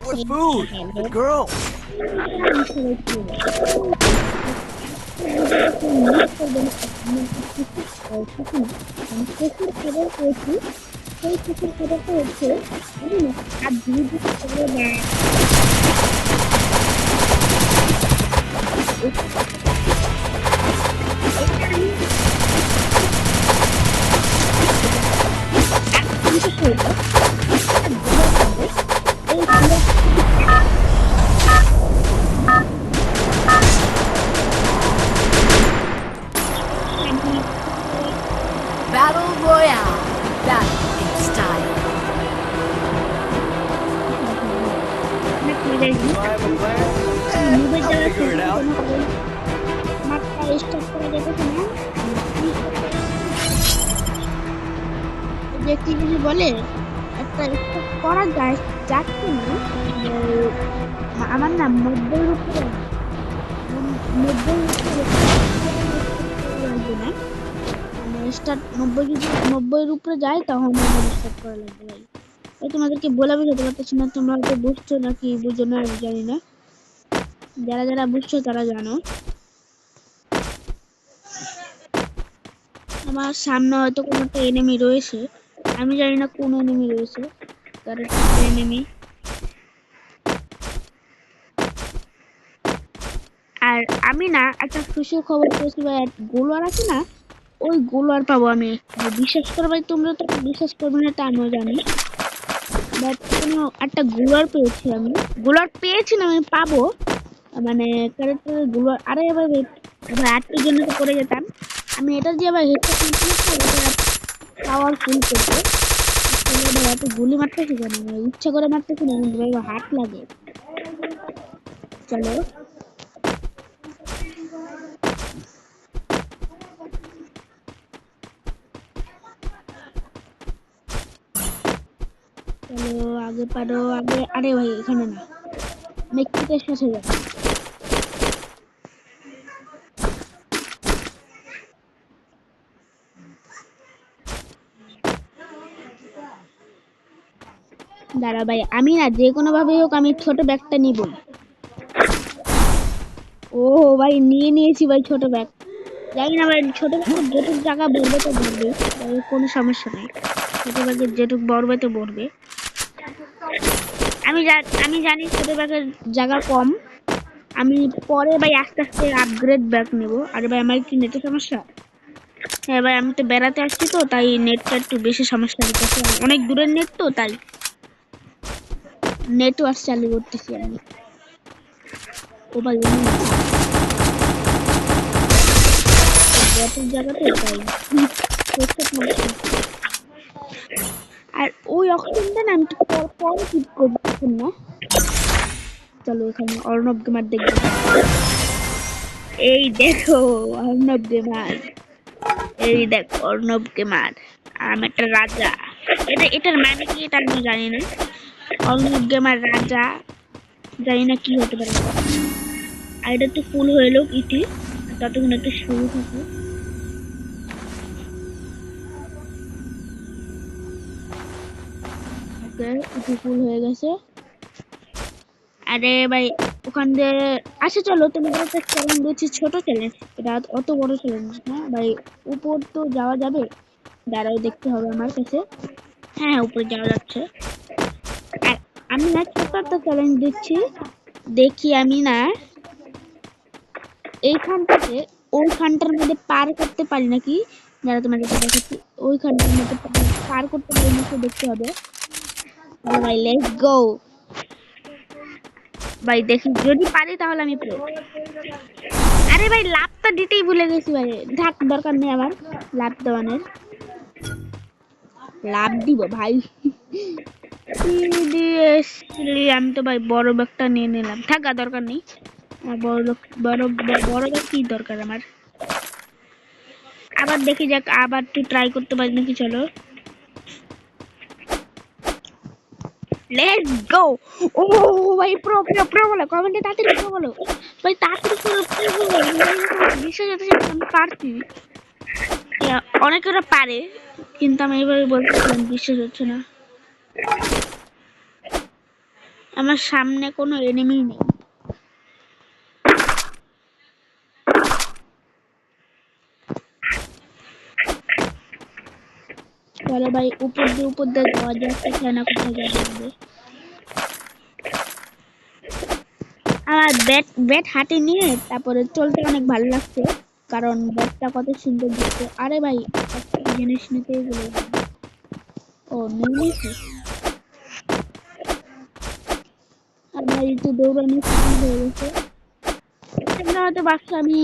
with food. Good girl. Battle Royale. Battle in style. I have a plan. I'll figure it out. যে কি যদি বলে একটা করা যায় যাচ্ছে না আমার না 90-এর উপরে লাগবে না মানে স্টার্ট 90 যদি 90-এর উপরে যায় তখন স্টার্ট করা লাগবে ভাই এই তোমাদেরকে বলে বুঝাতে পারতেছি না তোমরা হয়তো বুঝছো নাকি বুঝো না আমি জানি না যারা যারা বুঝছো তারা জানো আমার সামনে হয়তো কোনো একটা এনিমি রয়েছে আমি জানি না কোন এনিমি রয়েছে কারণ এনিমি আর আমি না একটা খুশির খবর পেয়েছি ভাই গোলওয়ার আছে না ওই গোলওয়ার পাবো আমি বিশ্বাস করো ভাই তোমরা তো বিশ্বাস করবে না তা আমিও জানি বাট কোনো একটা গোলওয়ার পেয়েছি আমি গোলওয়ার পেয়েছি না আমি পাবো মানে ক্যারেক্টার গোলওয়ার আরে ভাই ভাই আটটির জন্য তো পড়ে যেতাম আমি এটা দিয়ে ভাই হেডটা পাওয়ারফুল করতে এত গুলি মারতেছি কেন ইচ্ছা করে মারতেছি না কিন্তু ভাই হাত লাগে চলো চলো আগে পারো আগে আরে ভাই এখানে না মেক্সিকের সাথে যাবো দাঁড়া ভাই আমি না যে কোনো ভাবে হোক আমি ছোট ব্যাগটা নিব ও ভাই নিয়েছি ভাই ছোট ব্যাগ জানি না ভাই ছোট ব্যাগের যেটুক জায়গা ভরবে তো ভরবে কোনো সমস্যা নেই ছোট ব্যাগের যেটুক ভরবে তো ভরবে আমি জানি ছোট ব্যাগের জায়গা কম আমি পরে ভাই আস্তে আস্তে আপগ্রেড ব্যাগ নেব আর ভাই আমার কি নেটের সমস্যা হ্যাঁ ভাই আমি তো বেড়াতে আসছি তো তাই নেটটা একটু বেশি সমস্যা হচ্ছে অনেক দূরের নেট তো তাই নেটওয়ার্ক চালু করতেছি আমি ও ভাই জায়গাতে তাই আর ওই অপশনটা না আমি পরে ক্লিক করবো না চলো এখানে অর্ণব গেমার দেখবো এই দেখো অর্ণব গেমার এই দেখো অর্ণব গেমার আমি একটা রাজা এটার মানে কি এটা আমি জানি না অর্ণব গেমার রাজা জানি না কি হতে পারে আর এটা তো ফুল হয়ে লোক ইতি ততক্ষণ একটা শুরু থাকে ওকে ইতি ফুল হয়ে গেছে আরে ভাই ওখান দিয়ে আসে চলো তোমাদের একটা চ্যালেঞ্জ দিচ্ছি ছোট চ্যালেঞ্জ এটা অত বড় চ্যালেঞ্জ না ভাই উপর তো যাওয়া যাবে দাঁড়াও দেখতে হবে আমার কাছে হ্যাঁ উপরে যাওয়া যাচ্ছে আর আমি না ছোট একটা চ্যালেঞ্জ দিচ্ছি দেখি আমি না এইখান থেকে ওইখানটার মধ্যে পার করতে পারি নাকি যারা তোমাদের দেখাচ্ছি ওইখানটার মধ্যে পার করতে পারি নাকি দেখতে হবে ভাই লেটস গো ভাই দেখি যদি পারি তাহলে আমি প্রো আরে ভাই লাভটা দিতেই ভুলে গেছি ভাই ঢাক দরকার নেই আমার লাভ দেওয়ানের লাভ দিব ভাই আমি তো ভাই বড় ব্যাগটা নিয়ে নিলাম থাকা দরকার নেই বড় ব্যাগ কি দরকার আমার আবার দেখি যাক আবার একটু ট্রাই করতে পারি নাকি চলো লেটস গো ও ভাই প্রো প্রো প্রো বলো কমেন্টে তাড়াতাড়ি প্রো বলো ভাই তাড়াতাড়ি প্রো বলো বিশ্বাস হচ্ছে আমি পারছি অনেকেরা পারে কিন্তু আমি এইভাবে বলতেছিলাম বিশ্বাস হচ্ছে না আমার সামনে কোনো এনিমি নেই। চলো ভাই উপর দিয়ে যাওয়া যাক, কোথায় না কোথায় যাওয়া যাবে। আমার ব্যাট হাতে নিয়ে তারপরে চলতে অনেক ভালো লাগছে, কারণ ব্যাটটা কত সুন্দর দেখতে। আরে ভাই একটা জিনিস নিতে গেলে ও নিয়ে নিয়েছি। আর ভাই একটু দৌড়ানো শুরু হয়ে গেছে। তোমরা হয়তো ভাবছো আমি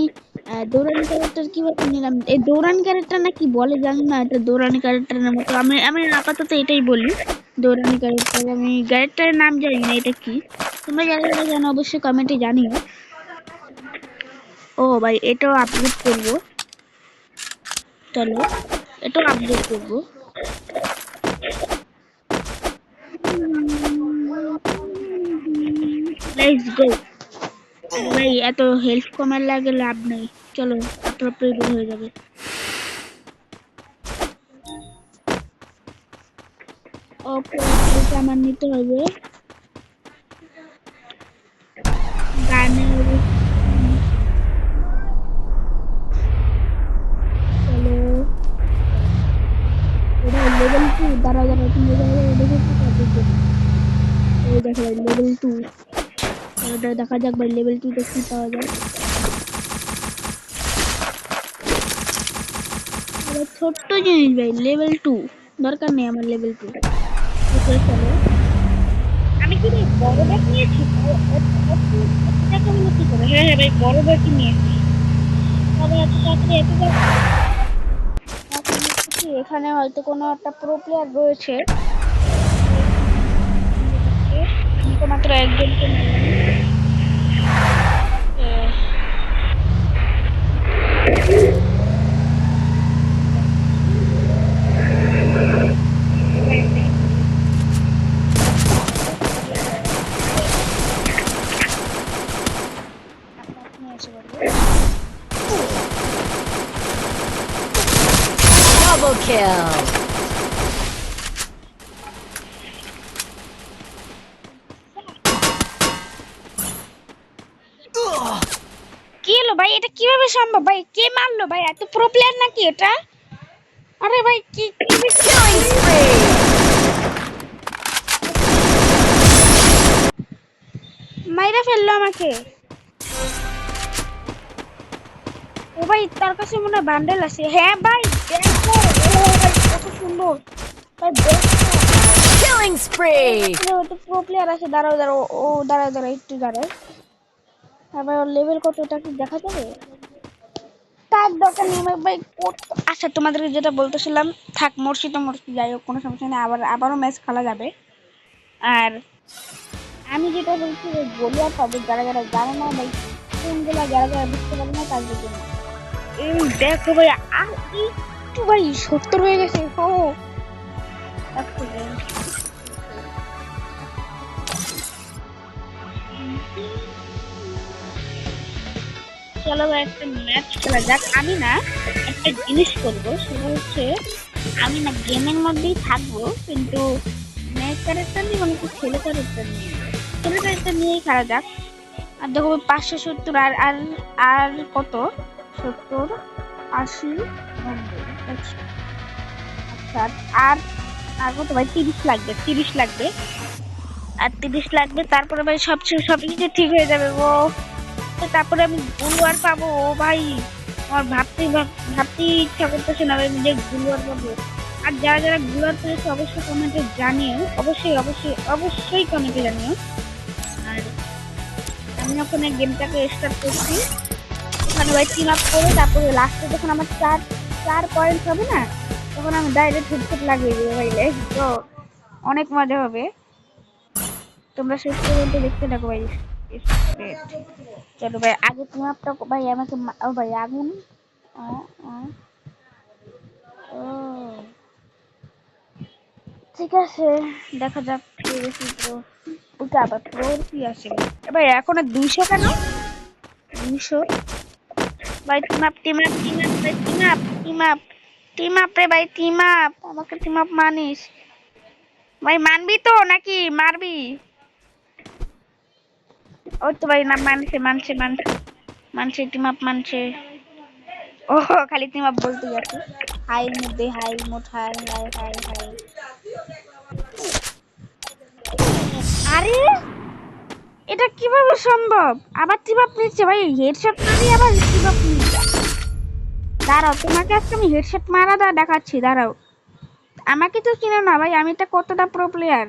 দৌড়ানি ক্যারেক্টার কিভাবে নিলাম। এই দৌড়ানি ক্যারেক্টার না কি বলে জানি না, এটা দৌড়ানি ক্যারেক্টারের মতো। আমি আমি আপাতত এটাই বলি, দৌড়ানি ক্যারেক্টার। আমি ক্যারেক্টারের নাম জানি না এটা কি। তোমরা যারা যারা জানো অবশ্যই কমেন্টে জানিও। ও ভাই এটাও আপলোড করবো, চলো এটাও আপলোড করবো। Let's go. আরে ভাই এত হেল্প কমার লাগে লাভ নেই, চলো আপনার বের হয়ে যাবে। ওকে এটা আমার নিতে হবে গানের। চলো এটা লেভেল 2। দাঁড়া দাঁড়া তুমি দেখে এই দেখো ভাই লেভেল 2। এটা দেখা যাক ভাই লেভেল 2 তে কি পাওয়া যায়। আরে ছোট্ট জিনিস ভাই লেভেল 2, দরকার নেই আমার লেভেল 2। ওকে চলো। আমি কি রে বড় ব্যাগ নিয়েছি? দেখা হলো কি করে? হ্যাঁ হ্যাঁ ভাই বড় ব্যাগ নিয়েছি। তবে এত তাড়াতাড়ি এত এখানে হয়তো কোনো একটা প্রো প্লেয়ার রয়েছে। আমি তো মাত্র একজনকে মারলাম। Double kill. কি হলো ভাই, এটা কিভাবে সম্ভব ভাই? কে মারলো ভাই? এত প্রো প্লেয়ার নাকি এটা? আরে ভাই কি Killing spree. মাইরা ফেললো আমাকে? ও ভাই তার কাছে মনে হয় বান্ডেল আছে। হ্যাঁ ভাই দেখো, ও ভাই কত সুন্দর ভাই দেখো। Killing spree. ও তো প্রো প্লেয়ার আছে। দাঁড়াও দাঁড়াও, ও দাঁড়াও দাঁড়াও একটু দাঁড়াও। আবার ওর লেভেল কতটা কি দেখা যাবে? তার দরকার নেই আমার ভাই। আচ্ছা তোমাদেরকে যেটা বলতেছিলাম, থাক মরছি তো মরছি, যাই হোক কোনো সমস্যা নেই, আবারও ম্যাচ খেলা যাবে। আর আমি যেটা বলছি যে গলিয়া পাবো, যারা যারা জানে না ভাই, কোনগুলা যারা যারা বুঝতে পারে না তাদের জন্য। এই দেখো ভাই আর একটু ভাই 70 হয়ে গেছে। ও এক সেকেন্ড। চলো ভাই একটা ম্যাচ খেলা যাক। আমি না একটা জিনিস করবো, সেটা হচ্ছে আমি না গেমের মধ্যেই থাকবো, কিন্তু মেয়ে ক্যারেক্টার নিয়ে মানে কি ছেলে ক্যারেক্টার নিয়ে, ছেলে ক্যারেক্টার নিয়েই খেলা যাক। আর দেখো 570 আর আর আর কত, 70 80 90 100। আচ্ছা আর আর কত ভাই? 30 লাগবে, 30 লাগবে, আর 30 লাগবে। তারপরে ভাই সবকিছু ঠিক হয়ে যাবে। ও তো তারপরে আমি গুলোয়ার পাবো। ও ভাই আমার ভাবতেই ইচ্ছা করতেছে না ভাই যে গুলোয়ার পাবো। আর যারা যারা গুলোয়ার পেয়েছে অবশ্যই কমেন্টে জানিও, অবশ্যই অবশ্যই অবশ্যই কমেন্টে জানিও। আর আমি ওখানে গেমটাকে স্টার্ট করছি। ওখানে ভাই টিম আপ করে তারপরে লাস্টে যখন আমার চার চার পয়েন্ট হবে না, তখন আমি ডাইরেক্ট হেডশট লাগিয়ে দেবো ভাই। লেটস গো, অনেক মজা হবে। তোমরা শেষ পর্যন্ত দেখতে থাকো ভাই। চলো ভাই আগে টিম আপটা ভাই আমাকে ও ভাই আগুন। ও ও ও, ঠিক আছে দেখা যাক ঠিক আছে। তো ওটা আবার প্রোর কি আছে ভাই? এখন 200 কেন? 200 ভাই। টিম আপ ভাই, টিম আপ রে ভাই, টিম আপ। আমাকে টিম আপ মানিস ভাই? মানবি তো নাকি মারবি? ও তো ভাই না মানছে টিম আপ মানছে। ও খালি টিম আপ বলতে যাচ্ছে, হাইয়ের মধ্যে হাই মোট হাই হাই হাই হাই। আরে এটা কিভাবে সম্ভব? আবার টিম আপ নিচ্ছে ভাই, হেডশট মারি আবার টিম আপ নিচ্ছে। দাঁড়াও তোমাকে আজকে আমি হেডশট মারা দেখাচ্ছি, দাঁড়াও। আমাকে তো চিনো না ভাই, আমি তো কতটা প্রো প্লেয়ার,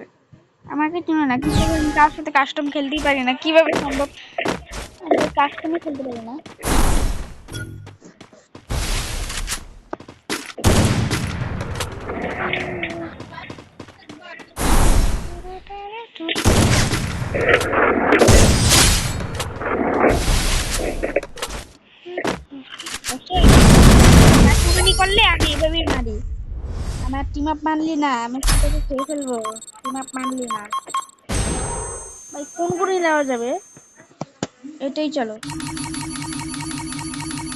আমাকে চিনো না। কিন্তু আমি তার সাথে কাস্টম খেলতেই পারি না, কিভাবে সম্ভব? আমি কাস্টমই খেলতে পারি না। করলে আমি এভাবেই মারি। আমার টিম আপ মানলি না, আমি তোকে খেয়ে ফেলবো। টিম আপ মানলি না ভাই, কোন করে নেওয়া যাবে? এটাই চলো।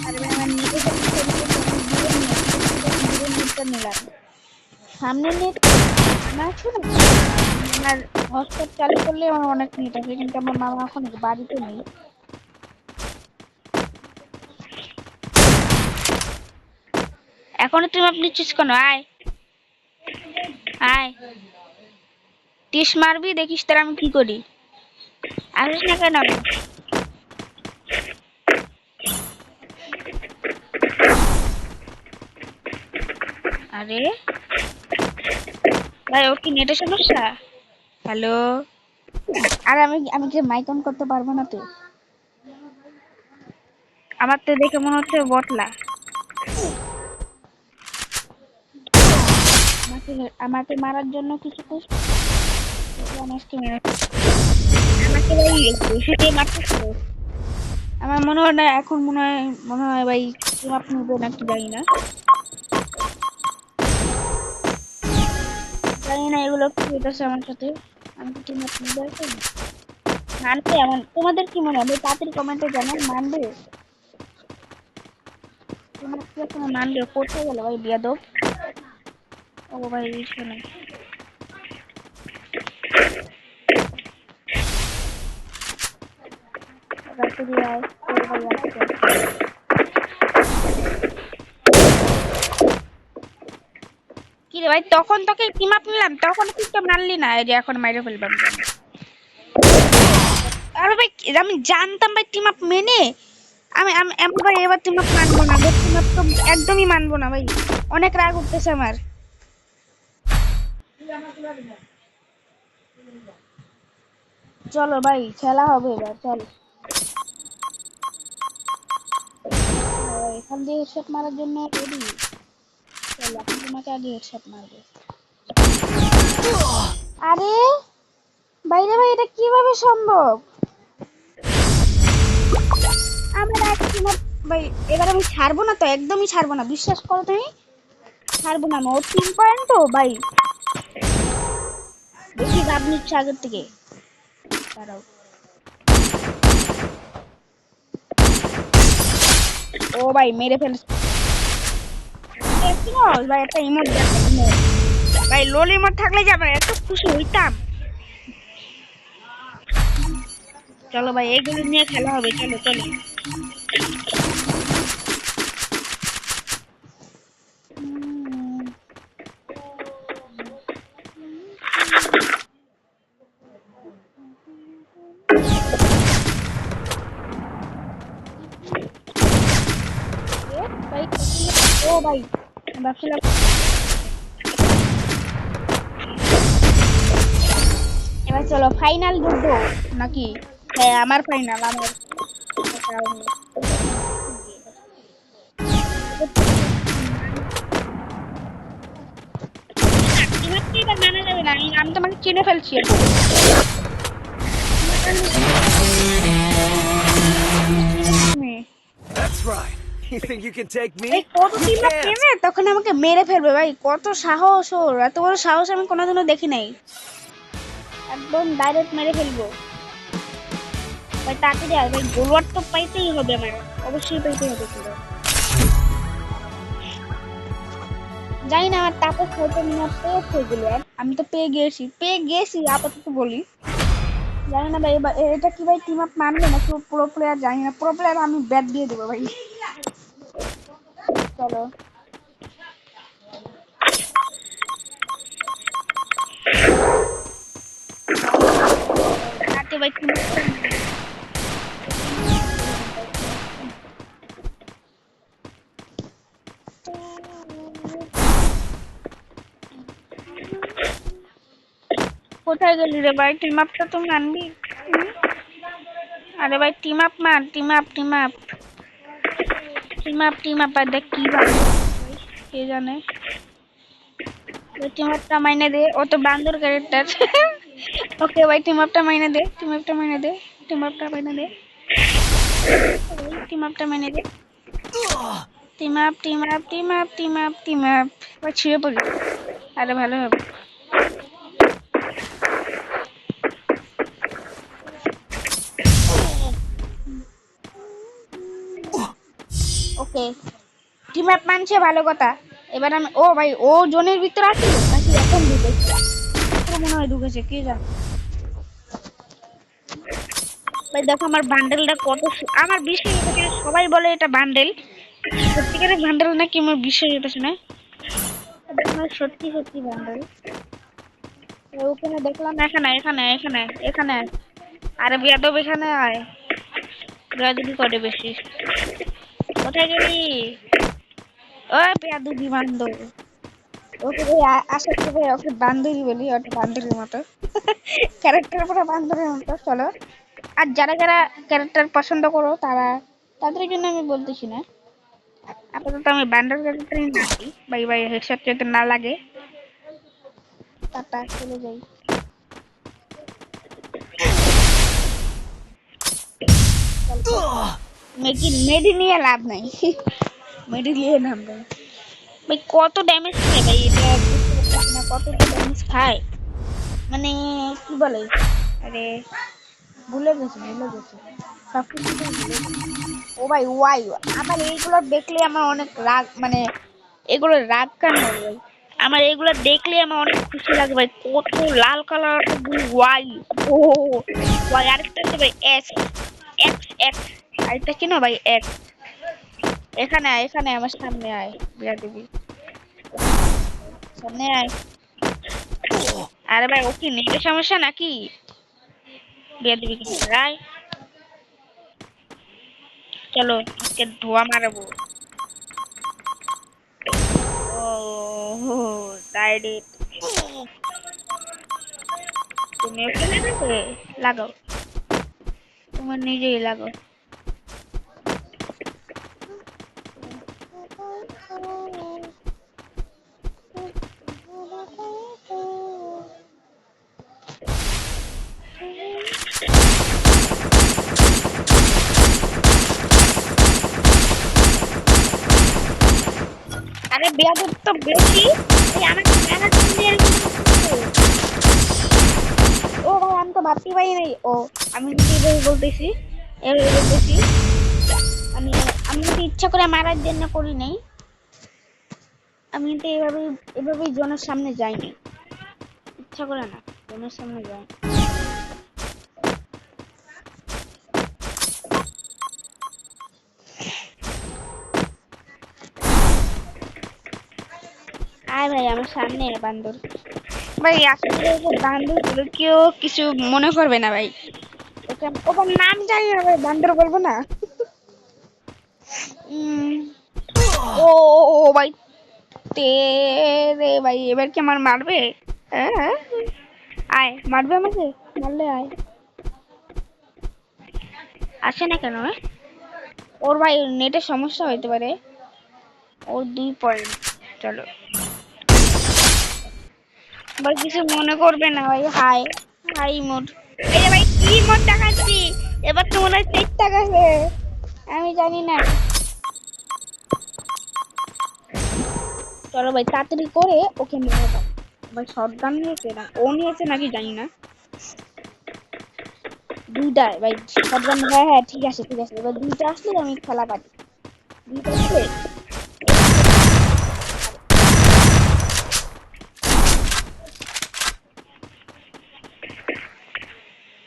আরে ভাই আমার নেটে নিলাম সামনে নেট আমার আছে না। আমার হটস্পট চালু করলে আমার অনেক নেট আছে, কিন্তু আমার মামা এখন বাড়িতে নেই। এখনো তুমি আপনি নিচ্ছিস কেন? আয় আয়, টিস মারবি, দেখিস তার আমি কি করি। আসিস না কেন? আরে ভাই ওর কি নেটের সমস্যা? হ্যালো। আর আমি আমি কি মাইক অন করতে পারবো না তো? আমার তো দেখে মনে হচ্ছে বটলা। আমাকে আমাকে মারার জন্য কিছু করছে। আমাকে আমাকে ভাই ঘুষিতে মারতেছে। আমার মনে হয় না এখন, মনে হয় ভাই টিম আপ নিবে নাকি জানি না। জানি না এগুলো কি হইতেছে আমার সাথে। আমি কি টিম আপ নিবে এখন? মানবে এমন তোমাদের কি মনে হয়? ভাই তাড়াতাড়ি কমেন্টে জানাও, মানবে? টিম আপ কি এখন মানবে? কোথায় গেল ভাই বিয়াদব? ও ভাই শোনো, তাড়াতাড়ি আয়। ও ভাই আসছে। কি রে ভাই, তখন তোকে টিম আপ নিলাম, তখন তুই তো মানলি না, এই যে এখন মাইরে ফেলবাম। আরে ভাই আমি জানতাম ভাই টিম আপ মেনে আমি আমি আমি ভাই এবার টিম আপ মানবো না, টিম আপ তো একদমই মানবো না ভাই। অনেক রাগ উঠতেছে আমার। চলো ভাই খেলা হবে এবার, চলো। এখান দিয়ে হেডশট মারার জন্য রেডি। চলো এখন তোমাকে আগে হেডশট মারবো। আরে বাইরে ভাই এটা কিভাবে সম্ভব? আমার এক টিম আপ ভাই, এবার আমি ছাড়বো না তো, একদমই ছাড়বো না, বিশ্বাস করো তুমি। ছাড়বো না, ওর 3 পয়েন্ট তো ভাই, বেশি দাব নিচ্ছে আগের থেকে। দাঁড়াও। ও ভাই মেরে ফেলছে। ভাই একটা ইমোট দেখো, ইমোট। ভাই লোল ইমোট থাকলে যাবে, এত খুশি হইতাম। চলো ভাই এগুলো নিয়ে খেলা হবে, চলো চলো। ভাই ও ভাই ভাবছিলাম। এবার চলো ফাইনাল যুদ্ধ নাকি? হ্যাঁ আমার ফাইনাল, আমার। এবার মানা যাবে না, আমি তোমাকে চিনে ফেলছি। That's right. You think you can take me? এই কত You টিম can't. নেমে তখন আমাকে মেরে ফেলবে ভাই, কত সাহস ওর! এত বড় সাহস আমি কোনোদিনও দেখি নাই। একদম ডাইরেক্ট মেরে ফেলবো ভাই। তাড়াতাড়ি আয় ভাই, গোলওয়ার তো পাইতেই হবে আমার, অবশ্যই পাইতে হবে পুরো। জানি না আমার তাপস হয়তো মনে হয় পেয়েছে এগুলো, আর আমি তো পেয়ে গেছি আপাতত বলি। জানি না ভাই এটা কি ভাই টিম আপ মানবে না কেউ প্রো প্লেয়ার জানি না প্রো প্লেয়ার আমি ব্যাট দিয়ে দেবো ভাই চলো আরে ভাই team up কোথায় গেলি রে ভাই টিম আপটা তো মানবি আরে ভাই টিম আপ মান টিম আপ আর দেখ কি ভাবে কে জানে টিম আপটা মাইনে দে ও তো বান্দর ক্যারেক্টার ওকে ভাই টিম আপটা মাইনে দে টিম আপটা মাইনে দে টিম আপটা মাইনে দে টিম আপটা মাইনে দে টিম আপ ভাই ছিঁড়ে পড়ি আরে ভালো হবে ওকে টিম আপ মানছে ভালো কথা এবার আমি ও ভাই ও জোনের ভিতর আছে নাকি এখন ঢুকেছে পুরো মনে হয় ঢুকেছে কি জানি ভাই দেখো আমার বান্ডেলটা কত আমার বিশ্বাস হচ্ছে না, সবাই বলে এটা বান্ডেল সত্যিকারের বান্ডেল নাকি আমার বিশ্বাস হচ্ছে না এটা আমার সত্যি সত্যি বান্ডেল ওখানে দেখলাম এখানে আরে বিয়াদব এখানে আয় বিয়াদবি করে বেশি কোথায় গেলি ও বিয়াদবি বান্দর ওকে ভাই আশা করি ভাই ওকে বান্দরই বলি ওটা বান্দরের মতো ক্যারেক্টার পুরো বান্দরের মতো চলো আর যারা যারা ক্যারেক্টার পছন্দ করো তারা তাদের জন্য আমি বলতেছি না আপাতত আমি বান্ডার ক্যারেক্টারই নিচ্ছি ভাই ভাই হেডশট যাতে না লাগে টাটা চলে যাই মেডি নিয়ে লাভ নাই মেডি নিয়ে নাম নাই ভাই কত ড্যামেজ খায় ভাই এটা বুঝতে পারছি না কত ড্যামেজ খায় মানে কি বলে আরে ভুলে গেছি সব কিছু তো ভুলে গেছি। ও ভাই ওয়াই আমার এইগুলো দেখলে আমার অনেক রাগ মানে এগুলো রাগ কেন হবে ভাই আমার এগুলো দেখলে আমার অনেক খুশি লাগে ভাই কত লাল কালার ওয়াই ও ওয়াই আরেকটা আছে ভাই এক্স এক্স এক্স আরেকটা চিনো ভাই এক্স এখানে আমার সামনে আয় বিয়া দিবি সামনে আয় আরে ভাই ও কি নেটের সমস্যা নাকি বিয়া দিবি কি রায় চলো আজকে ধোয়া মারাবো ও ডাইড ইট তুমি ওকে লাগাবে লাগাও তোমার নিজেই লাগাও আরে বেয়াদব তো বেশি এই আমাকে ম্যানেজ দিয়ে ও ভাই আমি তো ভাবতে পারি নাই ও আমি যদি এইভাবে বলতেছি আমি আমি যদি ইচ্ছা করে মারার জন্য করি নাই আমি তো এভাবেই জনের সামনে যাইনি ইচ্ছা করে না জনের সামনে যাই আয় ভাই আমার সামনে বান্দর ভাই আসলে বান্দর গুলো কেউ কিছু মনে করবে না ভাই ওর নাম জানি না ভাই বান্দর বলবো না ও ভাই রে ভাই এবার কি আমার মারবে হ্যাঁ আয় মারবে আমাকে মারলে আয় আসে না কেন ওর ভাই নেটের সমস্যা হইতে পারে ওর 2 পয়েন্ট চলো ভাই কিছু মনে করবে না ভাই হাই মোড এই ভাই কি মোড দেখাচ্ছি এবার তো মনে হয় 4 টাকা আমি জানি না চলো ভাই তাড়াতাড়ি করে ওকে মেরে দাও ভাই শটগান নিয়েছে না ও নিয়েছে নাকি জানি না দুইটাই ভাই শটগান হ্যাঁ ঠিক আছে এবার দুইটা আসলে আমি খেলা পারি দুইটা আসলে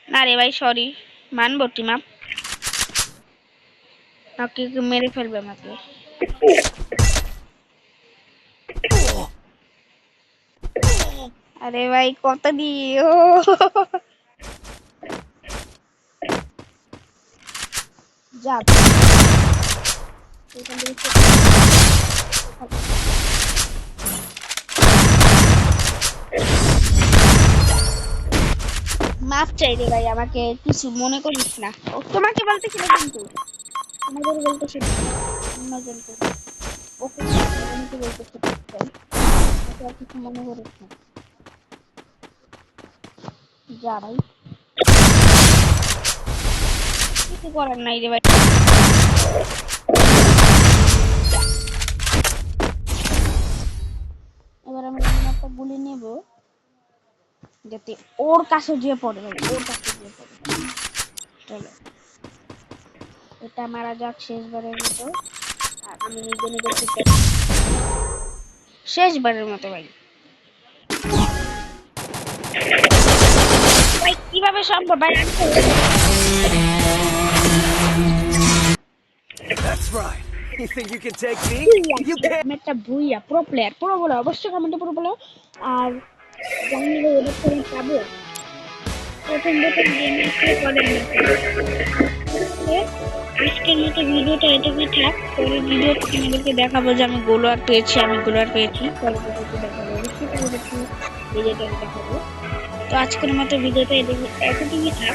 না আরে ভাই সরি, মানবো টিম আপ, নাকি মেরে ফেলবে আমাকে। আরে ভাই কত দিও, যা এখান থেকে মাফ চাই রে ভাই, আমাকে কিছু মনে করিস না। ও তোমাকে বলতেছিল কিন্তু, তোমাদের বলতেছিল অন্যজনকে, ওকে অন্যজনকে বলতেছিল ভাই, আমাকে আর কিছু মনে করিস না, যা ভাই, কিছু করার নাই রে ভাই। এবার আমি এমন একটা গুলি নেব যাতে ওর কাছে গিয়ে পড়ে ভাই, ওর কাছে গিয়ে পড়ে। চলো এটা মারা যাক শেষবারের মতো, আর আমি নিজে নিজে শেষবারের মতো ভাই। ভাই কিভাবে সম্ভব ভাই? That's right. You think you can take me? You can't. আমি একটা ভুইয়া প্রো প্লেয়ার, প্রো বলো অবশ্যই কমেন্টে প্রো বলো। আর জানি না ওদের থেকে পাবো প্রথম প্রথম গেমে করেন না। আজকের মতো ভিডিওটা এটুকুই থাক, পরের ভিডিওতে তোমাদেরকে দেখাবো যে আমি গোলোয়ার পেয়েছি, পরবর্তীতে দেখাবো, অবশ্যই পরবর্তী ভিডিওটা দেখাবো। তো আজকের মতো ভিডিওটা এতটুকুই থাক।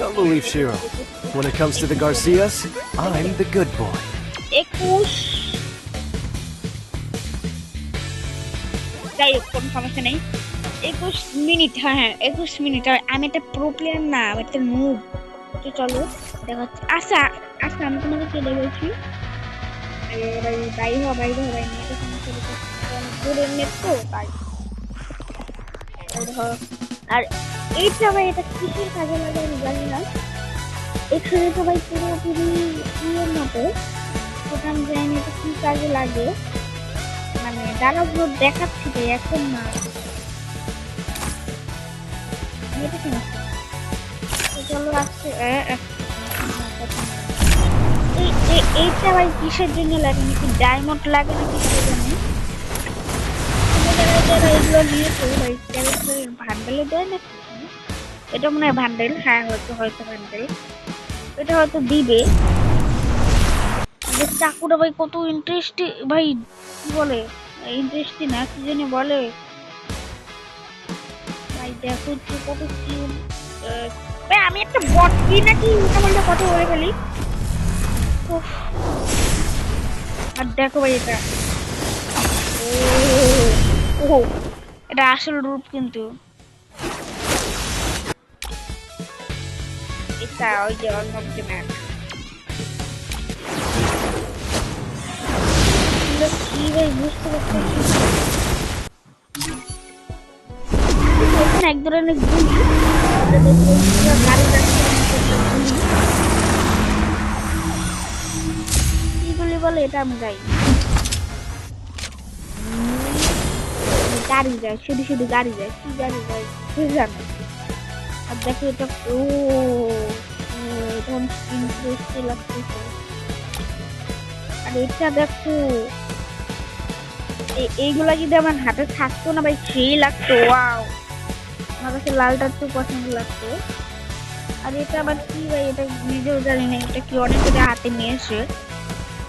Don't believe Shiro. When it comes to the Garcias, I'm the good boy. 21 যাই হোক কোনো সমস্যা নেই, 21 মিনিট, হ্যাঁ 21 মিনিট। আর আমি একটা প্রো প্লেয়ার না, আমি একটা নুব। তো চলো দেখা হচ্ছে। আচ্ছা আচ্ছা আমি তোমাকে চলে বলছি, বাইরে হওয়া নেট সমস্যা দূরের নেট তো তাই। আর এইটা ভাই, এটা কিসের কাজে লাগে আমি জানি না, এখানে তো ভাই পুরোপুরি ইয়ের মতো, সেটা আমি জানি না এটা কি কাজে লাগে, মানে দাঁড়াগুলো দেখাচ্ছি তাই এখন না, এটা সমস্যা। তো চলো আজকে এইটা ভাই কিসের জন্য লাগে, নাকি ডায়মন্ড লাগে নাকি কি জানি, যারা এগুলো নিয়েছে ভাই ভান্ডেলে দেয় নাকি, এটা মনে হয় ভান্ডেল, হ্যাঁ হয়তো ভান্ডেল, এটা হয়তো দিবে। চাকুটা ভাই কত ইন্টারেস্টিং ভাই, কি বলে ইন্টারেস্টিং না কি জানি বলে ভাই, দেখো কত কিউট ভাই। আমি একটা বট কি নাকি উল্টা পাল্টা কথা বলে ফেলি। আর দেখো ভাই এটা, ও এটা আসল রূপ কিন্তু, এটা ওই যে অন্য ম্যাচ কি ভাই বুঝতে পারছি, এক ধরনের কি গুলি বলে এটা আমি যাই, গাড়ি যায় শুধু গাড়ি যায়, কি গাড়ি যায় জানো। আর দেখো এটা, ও ইন্টারেস্টিং লাগতেছে। আর এটা দেখো, এইগুলা যদি আমার হাতে থাকতো না ভাই সেই লাগতো, ওয়াও আমার কাছে লালটা তো পছন্দ লাগতো। আর এটা আবার কি ভাই, এটা নিজেও জানি না এটা কি, অনেকের হাতে নিয়েছে,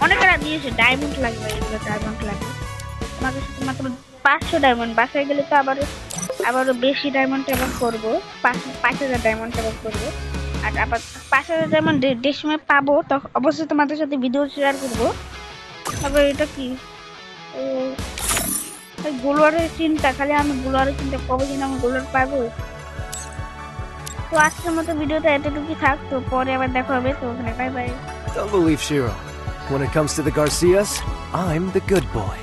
অনেকেরা দিয়েছে, ডায়মন্ড লাগবে, এগুলো ডায়মন্ড লাগে। আমার কাছে তো মাত্র 500 ডায়মন্ড, বাসায় গেলে তো আবারও বেশি ডায়মন্ড আবার করবো, 5000 ডায়মন্ড আবার করবো। আর আবার 5000 ডায়মন্ড যে সময় পাবো তখন অবশ্যই তোমাদের সাথে ভিডিও শেয়ার করবো। তারপর এটা কি, ও গোলোয়ারের চিন্তা, খালি আমি গোলোয়ারের চিন্তা, কবে দিন আমি গোলোয়ার পাবো। তো আজকের মতো ভিডিওটা এতটুকুই থাক, তো পরে আবার দেখা হবে, তো ওখানে bye bye. Don't believe Shiro. When it comes to the Garcias, I'm the good boy.